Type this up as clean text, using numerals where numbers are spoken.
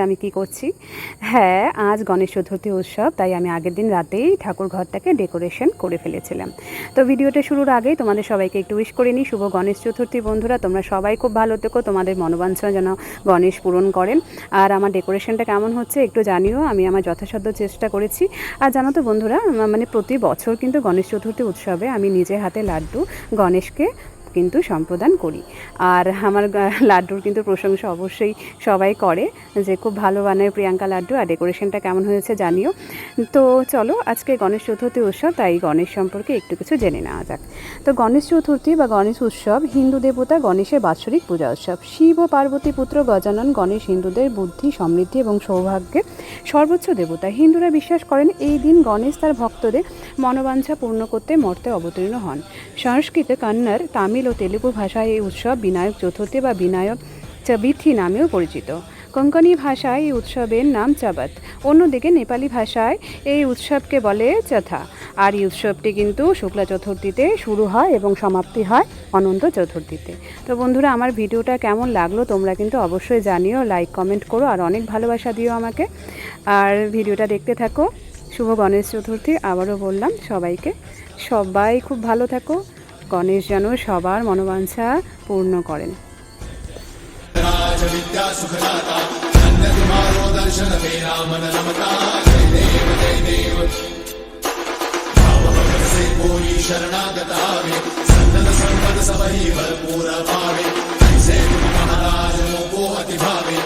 আমি কি করছি। হ্যাঁ, আজ গণেশ চতুর্থী উৎসব, তাই আমি আগের দিন রাতেই ঠাকুর ঘরটাকে ডেকোরেশন করে ফেলেছিলাম। তো ভিডিওটা শুরুর আগেই তোমাদের সবাইকে একটু উইশ করে নিই, শুভ গণেশ চতুর্থী বন্ধুরা। তোমরা সবাই খুব ভালো থেকো, তোমাদের মনোবাঞ্ছা যেন গণেশ পূরণ করেন। আর আমার ডেকোরেশনটা কেমন হচ্ছে একটু জানিও, আমি আমার যথাসাধ্য চেষ্টা করেছি। আর জানো তো বন্ধুরা, মানে প্রতি বছর কিন্তু গণেশ চতুর্থী উৎসবে আমি নিজের হাতে লাড্ডু গণেশকে কিন্তু সম্প্রদান করি। আর আমার লাড্ডুর কিন্তু প্রশংসা অবশ্যই সবাই করে যে খুব ভালো বানায় প্রিয়াঙ্কা লাড্ডু। আর ডেকোরেশনটা কেমন হয়েছে জানিও। তো চলো, আজকে গণেশ চতুর্থী উৎসব, তাই গণেশ সম্পর্কে একটু কিছু জেনে নেওয়া যাক। তো গণেশ চতুর্থী বা গণেশ উৎসব হিন্দু দেবতা গণেশের বাৎসরিক পূজা উৎসব। শিব ও পার্বতী পুত্র গজানন গণেশ হিন্দুদের বুদ্ধি, সমৃদ্ধি এবং সৌভাগ্যের সর্বোচ্চ দেবতা। হিন্দুরা বিশ্বাস করেন এই দিন গণেশ তার ভক্তদের মনোবাঞ্ছা পূর্ণ করতে মর্তে অবতীর্ণ হন। সংস্কৃত, কন্নড়, তামিল ও তেলুগু ভাষায় এই উৎসব বিনায়ক চতুর্থী বা বিনায়ক চবিথি নামেও পরিচিত। কোঙ্কনি ভাষায় এই উৎসবের নাম চাবাত। অন্যদিকে নেপালি ভাষায় এই উৎসবকে বলে চথা। আর এই উৎসবটি কিন্তু শুক্লা চতুর্থীতে শুরু হয় এবং সমাপ্তি হয় অনন্ত চতুর্থীতে। তো বন্ধুরা, আমার ভিডিওটা কেমন লাগলো তোমরা কিন্তু অবশ্যই জানিও, লাইক কমেন্ট করো আর অনেক ভালোবাসা দিও আমাকে। আর ভিডিওটা দেখতে থাকো। শুভ গণেশ চতুর্থী আবারও বললাম সবাইকে। সবাই খুব ভালো থাকো, গণেশ যেন সবার মনোবাঞ্ছা পূর্ণ করেন। शरणागता वे संतत संपद सबहि भरपूर पावे ऐसे महाराज को अति भावे